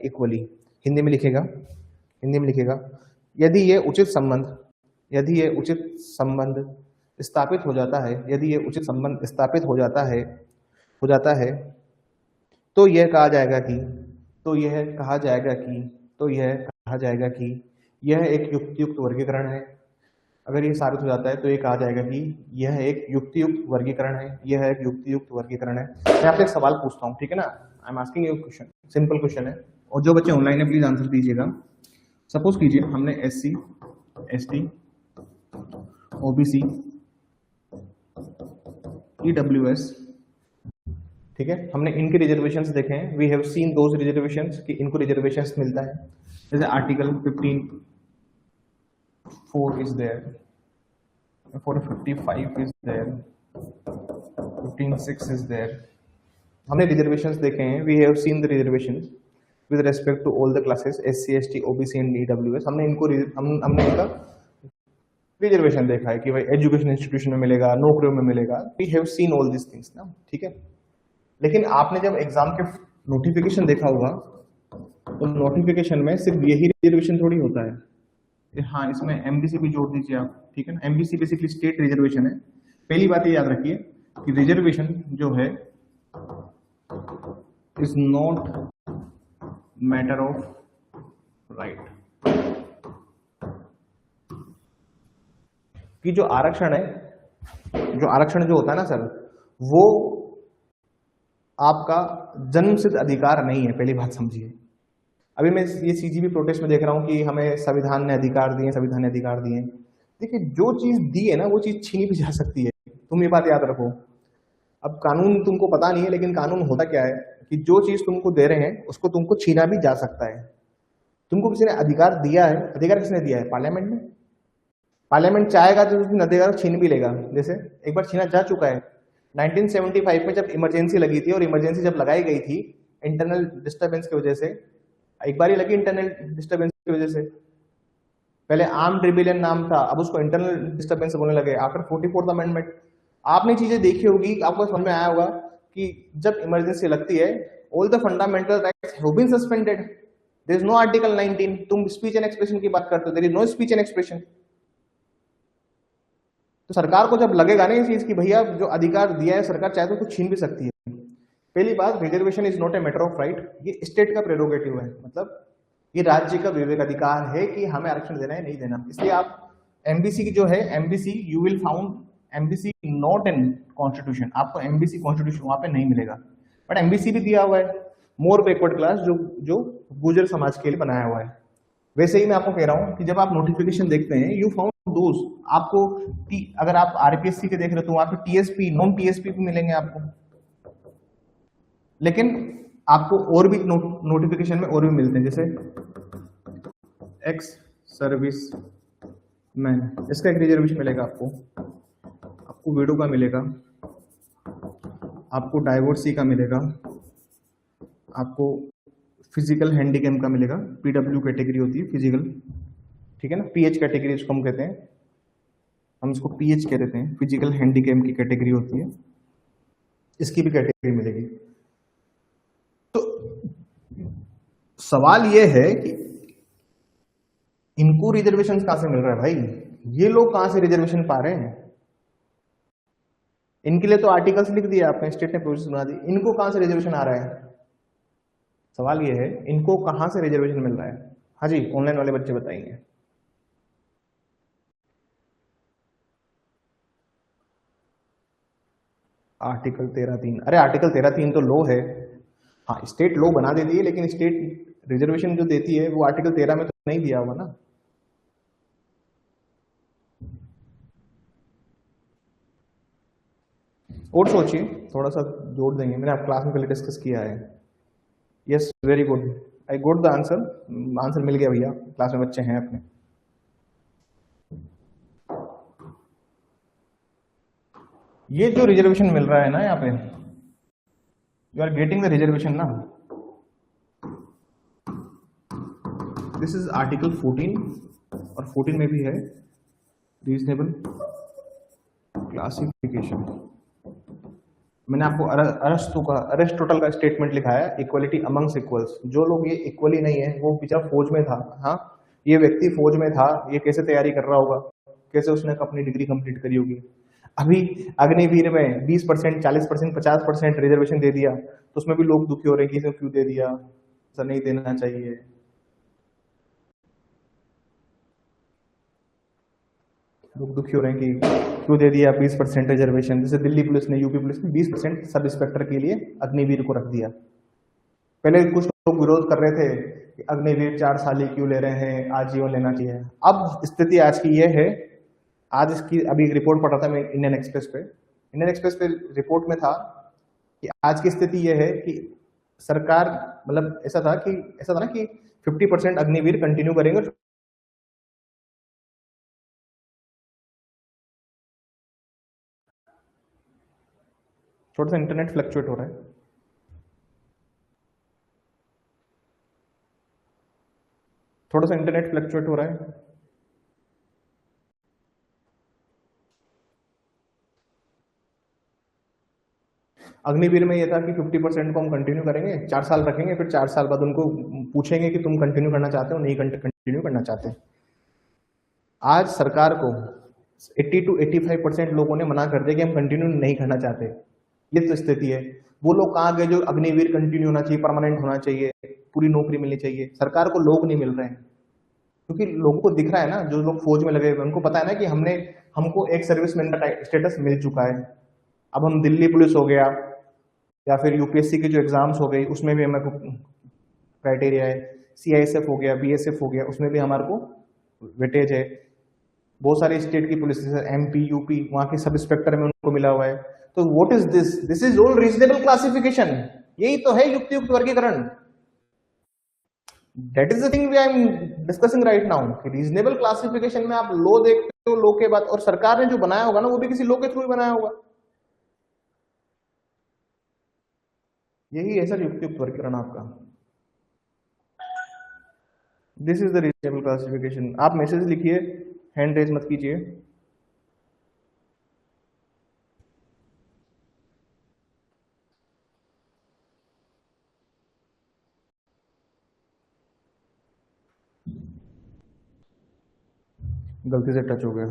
S1: equally. Hindi में लिखेगा, यदि ये उचित संबंध स्थापित हो जाता है, तो यह कहा जाएगा कि यह एक युक्तियुक्त वर्गीकरण है। अगर ये साबित हो जाता है तो ये कहा जाएगा कि यह एक युक्तियुक्त वर्गीकरण है। मैं आपसे एक सवाल पूछता हूँ, ठीक है ना? I am asking you question, simple question है, और जो बच्चे ऑनलाइन है प्लीज आंसर दीजिएगा। सपोज कीजिए हमने SC, ST, OBC, EWS, ठीक है, हमने इनके रिजर्वेशंस देखे हैं। We have seen those reservations कि इनको रिजर्वेशंस मिलता है। जैसे article 15(4) is there, 455 is there, 15(6) is there. हमने रिजर्वेशंस देखे हैं। We have seen the reservations with respect to all the classes SC, ST, OBC and EWS। हमने इनका रिजर्वेशन देखा है कि भाई एजुकेशन इंस्टीट्यूशन में मिलेगा, नौकरियों में मिलेगा। We have seen all this things ना, ठीक है। लेकिन आपने जब एग्जाम के नोटिफिकेशन देखा होगा तो नोटिफिकेशन में सिर्फ यही रिजर्वेशन थोड़ी होता है। हाँ, इसमें MBC भी जोड़ दीजिए आप, ठीक है ना। MBC बेसिकली स्टेट रिजर्वेशन है। पहली बात ये याद रखिए कि रिजर्वेशन जो है is not matter of right. कि जो आरक्षण जो होता है ना सर, वो आपका जन्मसिद्ध अधिकार नहीं है। पहली बात समझिए। अभी मैं ये CGP प्रोटेस्ट में देख रहा हूं कि हमें संविधान ने अधिकार दिए। देखिए, जो चीज दी है ना वो चीज छीनी भी जा सकती है। तुम ये बात याद रखो। अब कानून तुमको पता नहीं है, लेकिन कानून होता क्या है कि जो चीज तुमको दे रहे हैं उसको तुमको छीना भी जा सकता है। तुमको किसी ने अधिकार दिया है, अधिकार किसने दिया है? पार्लियामेंट ने। पार्लियामेंट चाहेगा तो उस दिन अधिकार छीन भी लेगा। जैसे एक बार छीना जा चुका है 1975 में, जब इमरजेंसी लगी थी, और इमरजेंसी जब लगाई गई थी इंटरनल डिस्टर्बेंस की वजह से, एक बार ही लगी इंटरनल डिस्टर्बेंस की वजह से। पहले आर्म्ड रिबेलियन नाम था, अब उसको इंटरनल डिस्टर्बेंस बोलने लगे आफ्टर 44th अमेंडमेंट। आपने चीजें देखी होगी, आपको समझ में आया होगा कि जब इमरजेंसी लगती है all the fundamental rights have been suspended. There is no article 19। तुम स्पीच एंड एक्सप्रेशन की बात करते हो, there is no speech and expression. तो सरकार को जब लगेगा ना इस चीज की भैया जो अधिकार दिया है सरकार चाहे तो कुछ छीन भी सकती है। पहली बात, reservation is not a matter of right, ये स्टेट का प्रेरोगेटिव है, मतलब ये राज्य का विवेक अधिकार है कि हमें आरक्षण देना है नहीं देना। इसलिए आप एमबीसी की जो है, MBC you will found MBC not in constitution, आपको एमबीसी कॉन्स्टिट्यूशन वहां पे नहीं मिलेगा। बट एमबीसी भी दिया हुआ है मोर बैकवर्ड क्लास, जो जो गुर्जर समाज के लिए बनाया हुआ है। वैसे ही मैं आपको कह रहा हूं कि जब आप नोटिफिकेशन देखते हैं यू फाउंड दोज, आपको अगर आप आरपीएससी के देख रहे हो तो वहां पे टीएसपी नॉन टीएसपी भी मिलेंगे आपको, लेकिन आपको और भी नोटिफिकेशन में और भी मिलते हैं, जैसे एक्स सर्विस मैन, इसका एक रिजर्वेशन मिलेगा आपको, आपको विडो का मिलेगा, आपको डाइवोर्सी का मिलेगा, आपको फिजिकल हैंडीकैम का मिलेगा, पीडब्ल्यू कैटेगरी होती है फिजिकल, ठीक है ना, पीएच कैटेगरी इसको हम कहते हैं, हम इसको पीएच कह देते हैं, फिजिकल हैंडीकैम की कैटेगरी होती है, इसकी भी कैटेगरी मिलेगी। तो सवाल यह है कि इनको रिजर्वेशन कहां से मिल रहा है भाई, ये लोग कहां से रिजर्वेशन पा रहे हैं? इनके लिए तो आर्टिकल्स लिख दिया आपने, स्टेट ने प्रोविजन बना दी, इनको कहां से रिजर्वेशन आ रहा है? सवाल ये है इनको कहां से रिजर्वेशन मिल रहा है? हाँ जी, ऑनलाइन वाले बच्चे बताएंगे। आर्टिकल 13(3), अरे आर्टिकल 13(3) तो लो है, हाँ स्टेट लो बना देती है, लेकिन स्टेट रिजर्वेशन जो देती है वो आर्टिकल 13 में तो नहीं दिया हुआ ना। और सोचिए, थोड़ा सा जोड़ देंगे, मैंने आप क्लास में पहले डिस्कस किया है। Yes very good, I got the answer, answer मिल गया भैया, क्लास में बच्चे हैं अपने। ये जो रिजर्वेशन मिल रहा है ना यहाँ पे, you are getting the reservation ना, दिस इज आर्टिकल 14, और 14 में भी है रीजनेबल क्लासिफिकेशन। मैंने आपको अरिस्टोटल का स्टेटमेंट लिखा है, इक्वलिटी अमंग्स इक्वल्स, जो लोग ये इक्वली नहीं है, वो बेचारा फौज में था, हाँ ये व्यक्ति फौज में था, ये कैसे तैयारी कर रहा होगा, कैसे उसने अपनी डिग्री कंप्लीट करी होगी। अभी अग्निवीर में 20%, 40%, 50% रिजर्वेशन दे दिया, तो उसमें भी लोग दुखी हो रहे हैं कि क्यों दे दिया, ऐसा नहीं देना चाहिए। लोग दुखी हो रहे हैं कि क्यों दे दिया 20% रिजर्वेशन। जैसे दिल्ली पुलिस ने, यूपी पुलिस ने 20% सब इंस्पेक्टर के लिए अग्निवीर को रख दिया। पहले कुछ लोग विरोध कर रहे थे कि अग्निवीर 4 साल ही क्यों ले रहे हैं, आजीवन लेना चाहिए। अब स्थिति आज की यह है, आज इसकी अभी एक रिपोर्ट पढ़ा था मैं इंडियन एक्सप्रेस पे, इंडियन एक्सप्रेस पे रिपोर्ट में था कि आज की स्थिति यह है कि सरकार, मतलब ऐसा था ना कि 50% अग्निवीर कंटिन्यू करेंगे। थोड़ा सा इंटरनेट फ्लक्चुएट हो रहा है, थोड़ा सा इंटरनेट फ्लक्चुएट हो रहा है। अग्निवीर में यह था कि 50% को हम कंटिन्यू करेंगे, 4 साल रखेंगे, फिर 4 साल बाद उनको पूछेंगे कि तुम कंटिन्यू करना चाहते हो, नहीं कंटिन्यू करना चाहते। आज सरकार को 80 to 85% लोगों ने मना कर दिया कि हम कंटिन्यू नहीं करना चाहते। ये तो स्थिति है। वो लोग कहाँ गए जो अग्निवीर कंटिन्यू होना चाहिए, परमानेंट होना चाहिए, पूरी नौकरी मिलनी चाहिए? सरकार को लोग नहीं मिल रहे हैं, क्योंकि लोगों को दिख रहा है ना, जो लोग फौज में लगे हुए उनको पता है ना कि हमको एक सर्विसमैन का स्टेटस मिल चुका है। अब हम दिल्ली पुलिस हो गया या फिर यूपीएससी के जो एग्जाम्स हो गई उसमें भी हमारे को क्राइटेरिया है, सीआईएसएफ हो गया, बीएसएफ हो गया, उसमें भी हमारे को वेटेज है। बहुत सारे स्टेट की पुलिस, एमपी यूपी, वहां के सब इंस्पेक्टर में उनको मिला हुआ है। तो what is this? This is all reasonable classification, यही तो है युक्ति युक्त वर्गीकरण। That is the thing we I am discussing right now, कि रीजनेबल क्लासिफिकेशन में आप लो देखते हो, लो के बाद, और सरकार ने जो बनाया होगा ना वो भी किसी लो के थ्रू ही बनाया होगा। यही है सर युक्ति युक्त वर्गीकरण आपका। This is the reasonable classification. आप मैसेज लिखिए, हैंड रेज मत कीजिए। गलती से टच हो गया,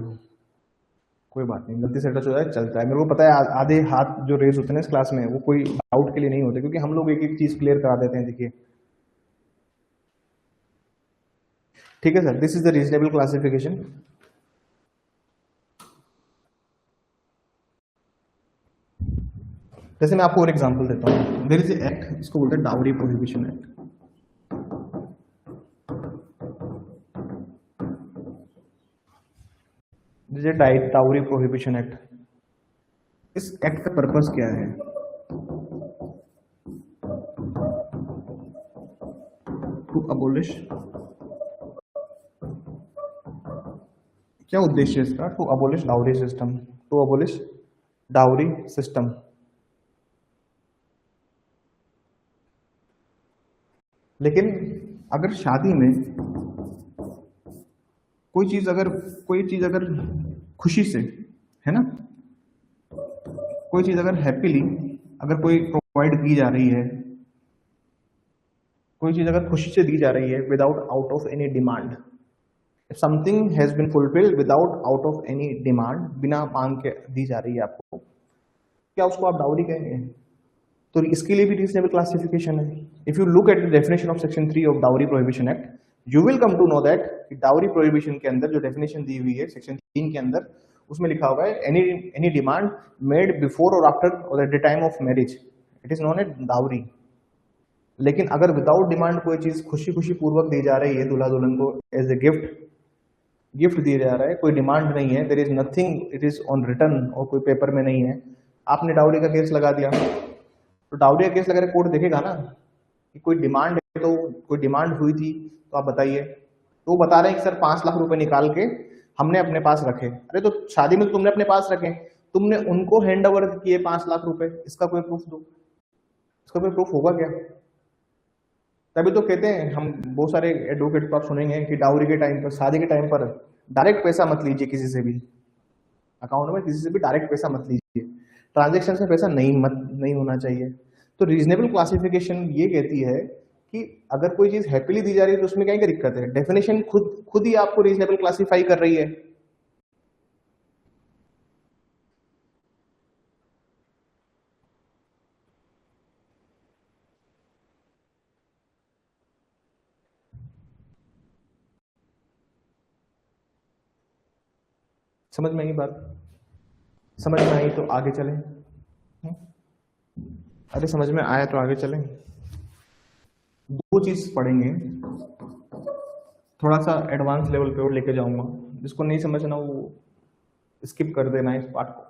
S1: कोई बात नहीं, गलती से टच हो जाए चलता है। मेरे को पता है आधे हाथ जो रेज होते हैं ना इस क्लास में वो कोई डाउट के लिए नहीं होते, क्योंकि हम लोग एक एक चीज क्लियर करा देते हैं। देखिए ठीक है sir, this is the reasonable classification. जैसे मैं आपको और एग्जांपल देता हूँ, देयर इज ए एक्ट, इसको बोलते हैं dowry prohibition act. Dowry prohibition act, इस एक्ट का पर्पस क्या है? टू अबोलिश, क्या उद्देश्य है इसका? To abolish dowry system, to abolish dowry system. लेकिन अगर शादी में कोई चीज अगर खुशी से, है ना, कोई चीज अगर हैप्पीली अगर कोई प्रोवाइड की जा रही है, कोई चीज अगर खुशी से दी जा रही है without out of any demand, something has been fulfilled without out of any demand, बिना मांग के दी जा रही है आपको, क्या उसको आप डाउरी कहेंगे? तो इसके लिए भी रीजनेबल क्लासिफिकेशन है। If you look at the definition of section 3 of dowry prohibition act, you will come to know that dowry prohibition के अंदर जो डेफिनेशन दी हुई है सेक्शन 3 के अंदर, उसमें लिखा हुआ है एनी डिमांड मेड बिफोर और आफ्टर और at the time of marriage, it is known as dowry. लेकिन अगर विदाउट डिमांड कोई चीज खुशी खुशी पूर्वक दी जा रही है दूल्हा दुल्हन को एज ए गिफ्ट दिया जा रहा है, कोई डिमांड नहीं है, there is nothing, it is on return, और कोई पेपर में नहीं है, आपने डाउरी का केस लगा दिया, तो डाउरी का केस लगा कोर्ट देखेगा ना कि कोई डिमांड है, तो कोई डिमांड हुई थी तो आप बताइए। तो वो बता रहे हैं कि सर 5 लाख रुपए निकाल के हमने अपने पास रखे। अरे तो शादी में तुमने अपने पास रखे, तुमने उनको हैंड ओवर किए 5 लाख रुपए, इसका कोई प्रूफ दो, इसका कोई प्रूफ होगा क्या? तभी तो कहते हैं हम, बहुत सारे एडवोकेट को आप सुनेंगे कि डाउरी के टाइम पर, शादी के टाइम पर डायरेक्ट पैसा मत लीजिए किसी से भी, अकाउंट में किसी से भी डायरेक्ट पैसा मत लीजिए, ट्रांजैक्शन से पैसा नहीं होना चाहिए। तो रीजनेबल क्लासिफिकेशन ये कहती है कि अगर कोई चीज हैप्पीली दी जा रही है तो उसमें क्या दिक्कत है? डेफिनेशन खुद ही आपको रीजनेबल क्लासिफाई कर रही है। समझ में आई बात? समझ में आई तो आगे चलें। अरे समझ में आया तो आगे चलें। दो चीज पढ़ेंगे, थोड़ा सा एडवांस लेवल पे और लेके जाऊंगा, जिसको नहीं समझना वो स्किप कर देना इस पार्ट को।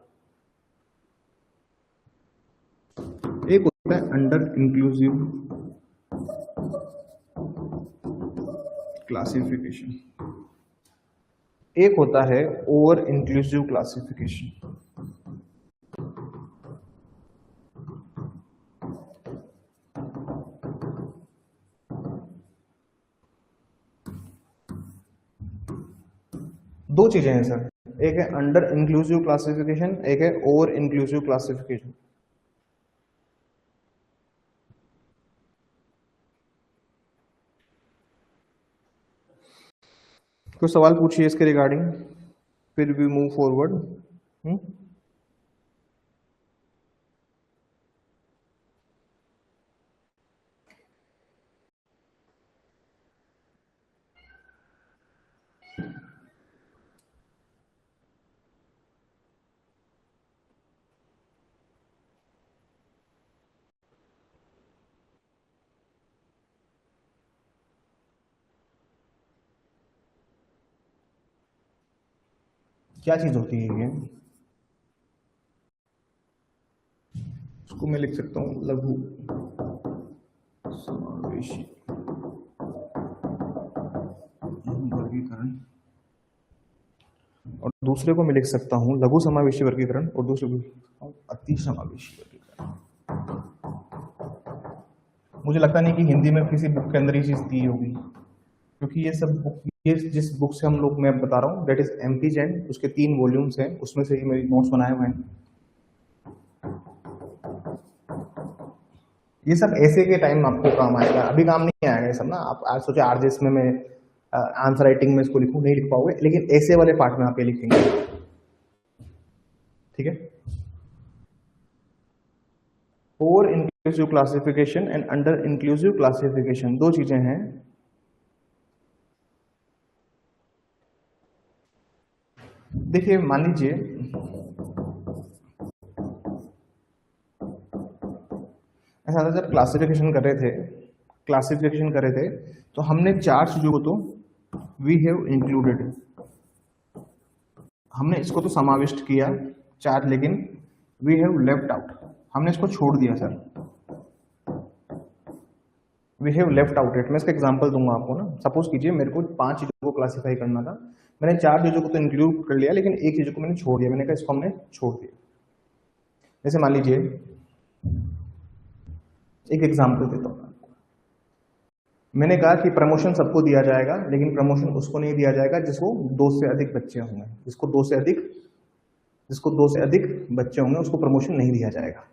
S1: एक होता है अंडर इंक्लूसिव क्लासिफिकेशन, एक होता है ओवर इंक्लूसिव क्लासिफिकेशन। दो चीजें हैं सर, एक है अंडर इंक्लूसिव क्लासिफिकेशन, एक है ओवर इंक्लूसिव क्लासिफिकेशन। कोई सवाल पूछिए इसके रिगार्डिंग, फिर वी मूव फॉरवर्ड। क्या चीज होती है ये? इसको मैं लिख सकता हूं लघु समावेशी वर्गीकरण, और दूसरे को मैं लिख सकता हूं लघु समावेशी वर्गीकरण, और दूसरे को अति समावेशी वर्गीकरण। मुझे लगता नहीं कि हिंदी में किसी बुक के अंदर ये चीज दी होगी, क्योंकि ये सब बुक, ये जिस बुक से हम लोग, मैं बता रहा हूँ, डेट इज एमपी जैन, उसके 3 वॉल्यूम्स हैं, उसमें से ही मेरी नोट्स बनाए हुए हैं। ये सब ऐसे के टाइम आपको काम आएगा, अभी काम नहीं आएगा ये सब ना। आप आज सोचे आरजेएस में मैं आंसर राइटिंग में इसको लिखूं, नहीं लिख पाओगे, लेकिन ऐसे वाले पार्ट में आप ये लिखेंगे। ठीक है। Over inclusive classification and under inclusive classification दो चीजें हैं। देखिए मान लीजिए ऐसा था, जब क्लासिफिकेशन कर रहे थे तो हमने चार चीजों को तो वी हैव इंक्लूडेड, हमने इसको तो समाविष्ट किया चार, लेकिन वी हैव लेफ्ट आउट, हमने इसको छोड़ दिया sir, we have left out it. मैं इसका एग्जांपल दूंगा आपको ना। सपोज कीजिए मेरे को 5 चीजों को क्लासिफाई करना था, मैंने 4 चीजों को तो इंक्लूड कर लिया, लेकिन एक चीज को मैंने छोड़ दिया, मैंने कहा इसको हमने छोड़ दिया। जैसे मान लीजिए एक एग्जांपल देता हूं, मैंने कहा कि प्रमोशन सबको दिया जाएगा, लेकिन प्रमोशन उसको नहीं दिया जाएगा जिसको 2 से अधिक बच्चे होंगे, जिसको 2 से अधिक बच्चे होंगे उसको प्रमोशन नहीं दिया जाएगा।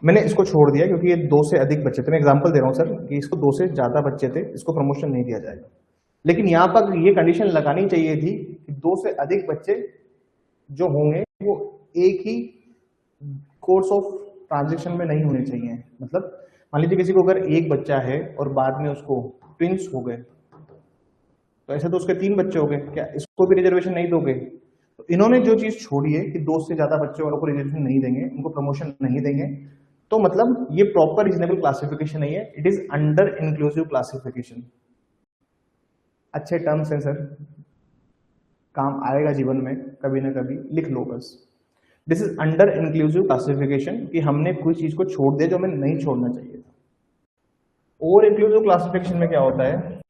S1: मैंने इसको छोड़ दिया क्योंकि ये 2 से अधिक बच्चे थे। मैं एग्जांपल दे रहा हूं सर कि इसको 2 से ज्यादा बच्चे थे, इसको प्रमोशन नहीं दिया जाएगा। लेकिन यहां पर ये कंडीशन लगानी चाहिए थी कि 2 से अधिक बच्चे जो होंगे वो एक ही कोर्स ऑफ ट्रांजेक्शन में नहीं होने चाहिए। मतलब मान लीजिए किसी को अगर एक बच्चा है और बाद में उसको ट्विंस हो गए, तो ऐसे तो उसके 3 बच्चे हो गए, क्या इसको भी रिजर्वेशन नहीं दोगे? तो इन्होंने जो चीज छोड़ी है कि 2 से ज्यादा बच्चे वालों को रिजर्वेशन नहीं देंगे, उनको प्रमोशन नहीं देंगे, तो मतलब ये प्रॉपर रीजनेबल क्लासिफिकेशन नहीं है, it is under inclusive classification. अच्छे टर्म्स हैं सर, काम आएगा जीवन में कभी ना कभी, लिख लो बस। This is under inclusive classification, कि हमने कोई चीज को छोड़ दिया जो हमें नहीं छोड़ना चाहिए था। ओवर इंक्लूसिव क्लासिफिकेशन में क्या होता है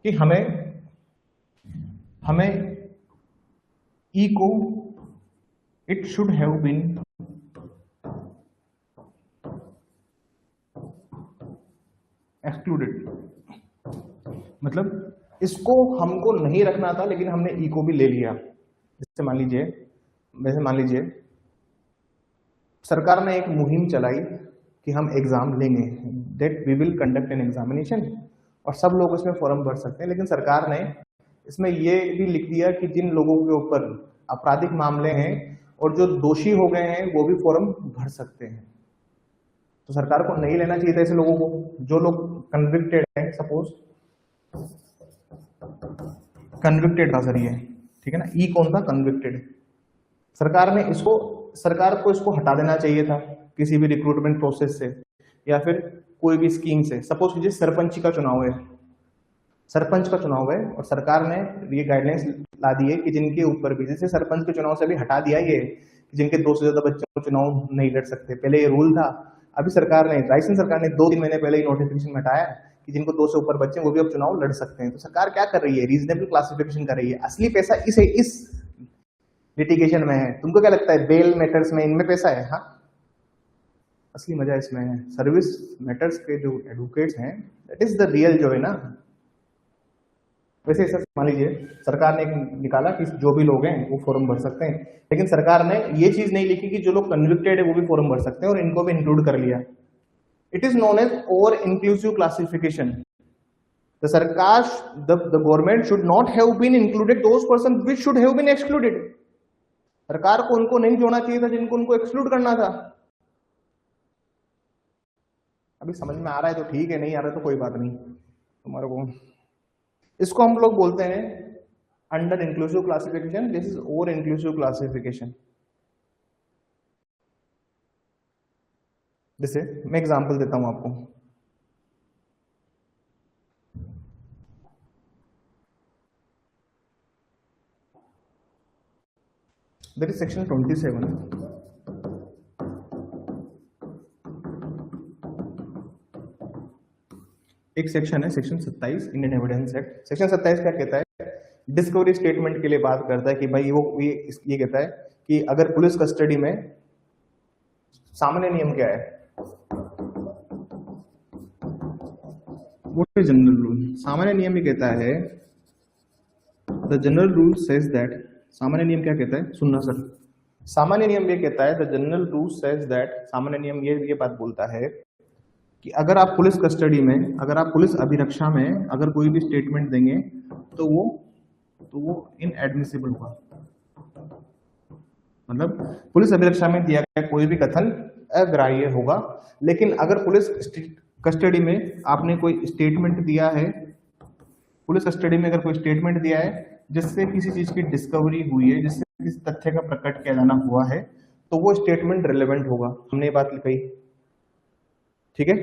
S1: कि हमें ई को it should have been excluded, मतलब इसको हमको नहीं रखना था लेकिन हमने ई को भी ले लिया। जैसे मान लीजिए सरकार ने एक मुहिम चलाई कि हम एग्जाम लेंगे, that we will conduct an examination, और सब लोग इसमें फॉर्म भर सकते हैं, लेकिन सरकार ने इसमें ये भी लिख दिया कि जिन लोगों के ऊपर आपराधिक मामले हैं और जो दोषी हो गए हैं वो भी फॉर्म भर सकते हैं। तो सरकार को नहीं लेना चाहिए था ऐसे लोगों को, जो लोग कन्विक्टेड हैं, सपोज कन्विक्टेड था सर ये, ठीक है ना, ई कौन था? कन्विक्टेड। सरकार को इसको हटा देना चाहिए था किसी भी रिक्रूटमेंट प्रोसेस से या फिर कोई भी स्कीम से। सपोज कीजिए सरपंच का चुनाव है और सरकार ने ये गाइडलाइंस ला दी है कि जिनके ऊपर भी, जैसे सरपंच के चुनाव से भी हटा दिया ये कि जिनके 2 से ज्यादा बच्चे को चुनाव नहीं लड़ सकते, पहले ये रूल था। अभी सरकार ने 2-3 महीने पहले ही नोटिफिकेशन में हटाया कि जिनको 2 से ऊपर बच्चे वो भी अब चुनाव लड़ सकते हैं। तो सरकार क्या कर रही है? रीजनेबल क्लासिफिकेशन कर रही है। असली पैसा इस लिटिगेशन में है। तुमको क्या लगता है बेल मैटर्स में इनमें पैसा है? हाँ, असली मजा इसमें है। सर्विस मैटर्स के जो एडवोकेट्स हैं, दैट इज द रियल जो है ना। वैसे सर मान लीजिए सरकार ने निकाला कि जो भी लोग हैं वो फॉर्म भर सकते हैं, लेकिन सरकार ने ये चीज नहीं लिखी कि जो लोग कन्विक्टेड है वो भी फॉर्म भर सकते हैं, और इनको भी इंक्लूड कर लिया। It is known as over inclusive classification. the government should not have been included those persons which should have been excluded। सरकार को उनको नहीं जोड़ना चाहिए था जिनको उनको एक्सक्लूड करना था। अभी समझ में आ रहा है तो ठीक है, नहीं आ रहा तो कोई बात नहीं तुम्हारे को। इसको हम लोग बोलते हैं under inclusive classification, this is over inclusive classification. जैसे मैं एग्जांपल देता हूं आपको, दैट इज सेक्शन 27। एक सेक्शन है section 27 Indian evidence act. Section 27 क्या कहता है? डिस्कवरी स्टेटमेंट के लिए बात करता है कि भाई ये कहता है कि अगर पुलिस कस्टडी में, सामान्य नियम क्या है? What is general rule? सामान्य नियम ये कहता है, the general rule says that, सामान्य नियम क्या कहता है? सुनना सर, सामान्य नियम ये कहता है, the general rule says that, सामान्य नियम ये बात बोलता है कि अगर आप पुलिस कस्टडी में, अगर आप पुलिस अभिरक्षा में अगर कोई भी स्टेटमेंट देंगे तो वो तो वो इनएडमिसिबल होगा। मतलब पुलिस अभिरक्षा में दिया गया कोई भी कथन अग्राह्य होगा। लेकिन अगर पुलिस कस्टडी में आपने कोई स्टेटमेंट दिया है, पुलिस कस्टडी में अगर कोई स्टेटमेंट दिया है जिससे किसी चीज की डिस्कवरी हुई है, जिससे किसी तथ्य का प्रकट किया जाना हुआ है, तो वो स्टेटमेंट रिलेवेंट होगा। हमने ये बात कही, ठीक है।